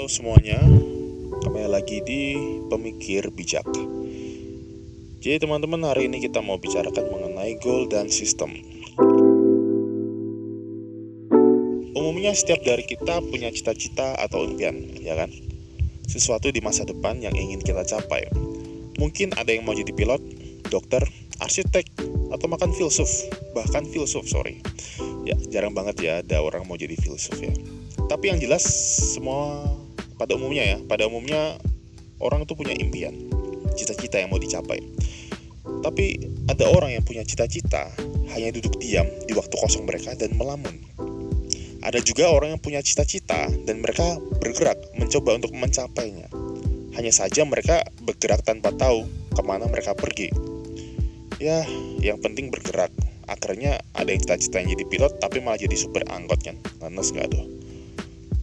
Halo semuanya, kembali lagi di Pemikir Bijak. Jadi teman-teman, hari ini kita mau bicarakan mengenai goal dan sistem. Umumnya setiap dari kita punya cita-cita atau impian, ya kan? Sesuatu di masa depan yang ingin kita capai. Mungkin ada yang mau jadi pilot, dokter, arsitek, atau bahkan filsuf. Ya, jarang banget ya ada orang mau jadi filsuf ya. Tapi yang jelas pada umumnya orang itu punya impian, cita-cita yang mau dicapai. Tapi ada orang yang punya cita-cita hanya duduk diam di waktu kosong mereka dan melamun. Ada juga orang yang punya cita-cita dan mereka bergerak mencoba untuk mencapainya. Hanya saja mereka bergerak tanpa tahu kemana mereka pergi. Ya, yang penting bergerak. Akhirnya ada yang cita-cita yang jadi pilot tapi malah jadi supir angkot kan. Nanas gak tuh?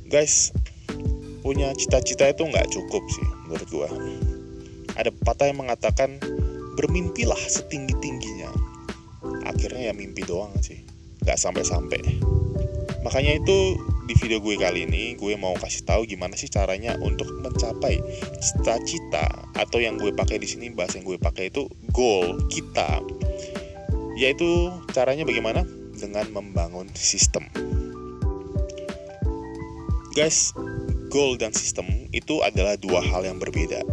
Guys, punya cita-cita itu nggak cukup sih menurut gua. Ada pepatah yang mengatakan bermimpilah setinggi-tingginya. Akhirnya ya mimpi doang sih, nggak sampai-sampai. Makanya itu di video gue kali ini gue mau kasih tahu gimana sih caranya untuk mencapai cita-cita, atau yang gue pakai di sini, bahasa yang gue pakai itu goal kita. Yaitu caranya bagaimana? Dengan membangun sistem. Guys, goal dan sistem itu adalah dua hal yang berbeda.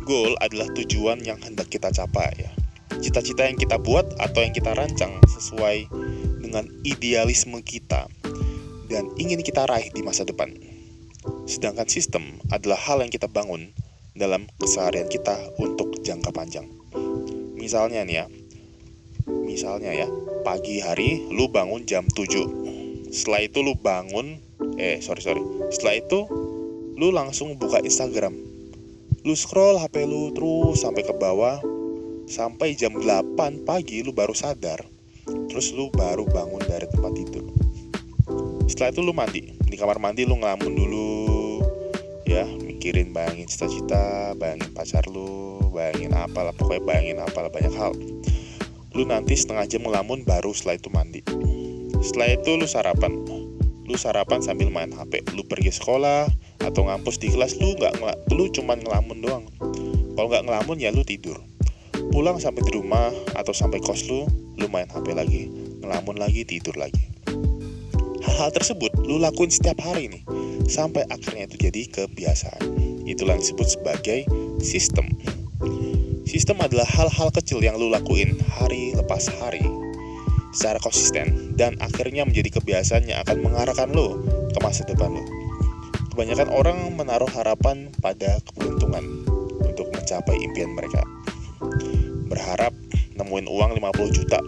Goal adalah tujuan yang hendak kita capai ya. Cita-cita yang kita buat atau yang kita rancang sesuai dengan idealisme kita dan ingin kita raih di masa depan. Sedangkan sistem adalah hal yang kita bangun dalam keseharian kita untuk jangka panjang. Misalnya ya, pagi hari lu bangun jam 7. Setelah itu lu langsung buka Instagram. Lu scroll HP lu terus sampai ke bawah, sampai jam 8 pagi lu baru sadar. Terus lu baru bangun dari tempat tidur. Setelah itu lu mandi. Di kamar mandi lu ngelamun dulu, ya, mikirin, bayangin cita-cita, bayangin pacar lu, bayangin apalah banyak hal. Lu nanti setengah jam ngelamun, baru setelah itu mandi. Setelah itu lu sarapan sambil main HP. Lu pergi sekolah atau ngampus di kelas, lu cuman ngelamun doang. Kalau nggak ngelamun ya lu tidur. Pulang sampai di rumah atau sampai kos lu main HP lagi, ngelamun lagi, tidur lagi. Hal-hal tersebut lu lakuin setiap hari nih, sampai akhirnya itu jadi kebiasaan. Itulah yang disebut sebagai sistem. Sistem adalah hal-hal kecil yang lu lakuin hari lepas hari secara konsisten dan akhirnya menjadi kebiasaan yang akan mengarahkan lu ke masa depan lu. Kebanyakan orang menaruh harapan pada keberuntungan untuk mencapai impian mereka. Berharap nemuin uang 50 juta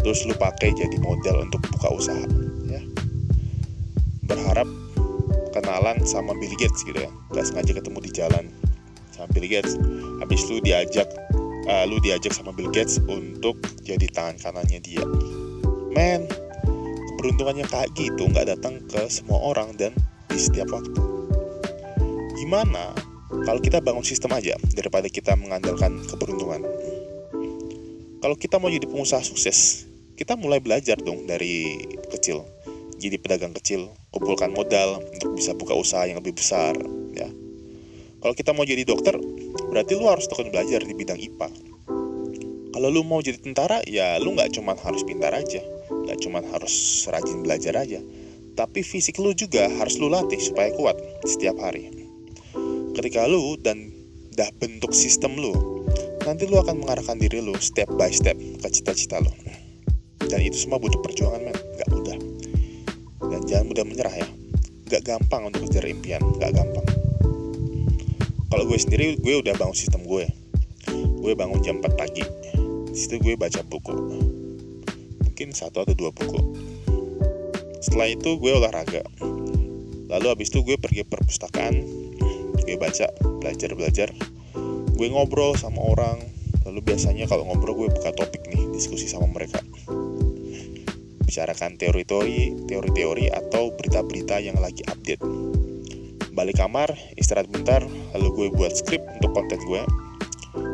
terus lu pakai jadi modal untuk buka usaha ya. Berharap kenalan sama Bill Gates gitu ya, gak sengaja ketemu di jalan sama Bill Gates, habis lu diajak sama Bill Gates untuk jadi tangan kanannya dia. Men, keberuntungannya kayak gitu gak datang ke semua orang dan di setiap waktu. Gimana kalau kita bangun sistem aja daripada kita mengandalkan keberuntungan? Kalau kita mau jadi pengusaha sukses, kita mulai belajar dong dari kecil. Jadi pedagang kecil, kumpulkan modal untuk bisa buka usaha yang lebih besar ya. Kalau kita mau jadi dokter, berarti lu harus tekun belajar di bidang IPA. Kalau lu mau jadi tentara, ya lu gak cuma harus pintar aja, gak cuma harus rajin belajar aja, tapi fisik lu juga harus lu latih supaya kuat setiap hari. Ketika lu dah bentuk sistem lu, nanti lu akan mengarahkan diri lu step by step ke cita-cita lu. Dan itu semua butuh perjuangan, men, gak mudah. Dan jangan mudah menyerah ya. Gak gampang untuk kejar impian, gak gampang. Kalau gue sendiri, gue udah bangun sistem gue. Gue bangun jam 4 pagi. Di situ gue baca buku. Mungkin 1 atau 2 buku. Setelah itu gue olahraga. Lalu habis itu gue pergi perpustakaan. Gue baca, belajar. Gue ngobrol sama orang. Lalu biasanya kalau ngobrol gue buka topik nih, diskusi sama mereka. Bicarakan teori-teori atau berita-berita yang lagi update. Balik kamar, istirahat bentar, lalu gue buat skrip untuk konten gue.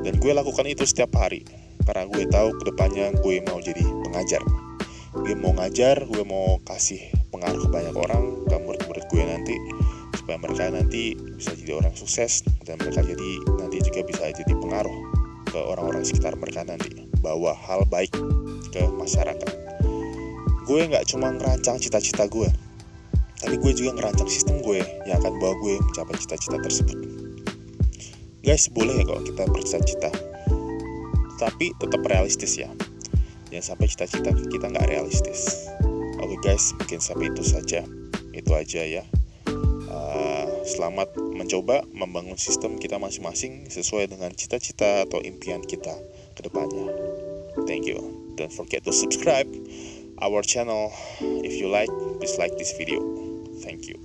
Dan gue lakukan itu setiap hari, karena gue tahu kedepannya gue mau jadi pengajar. Gue mau ngajar, gue mau kasih pengaruh ke banyak orang, ke murid-murid gue nanti, supaya mereka nanti bisa jadi orang sukses, dan mereka nanti juga bisa jadi pengaruh ke orang-orang sekitar mereka nanti, bawa hal baik ke masyarakat. Gue nggak cuma ngerancang cita-cita gue, tapi gue juga ngerancang sistem gue yang akan bawa gue mencapai cita-cita tersebut. Guys, boleh kok kita bercita-cita, tapi tetap realistis ya. Jangan sampai cita-cita kita nggak realistis. Oke guys, mungkin sampai itu saja. Itu aja ya. Selamat mencoba membangun sistem kita masing-masing sesuai dengan cita-cita atau impian kita ke depannya. Thank you. Don't forget to subscribe our channel. If you like, please like this video. Thank you.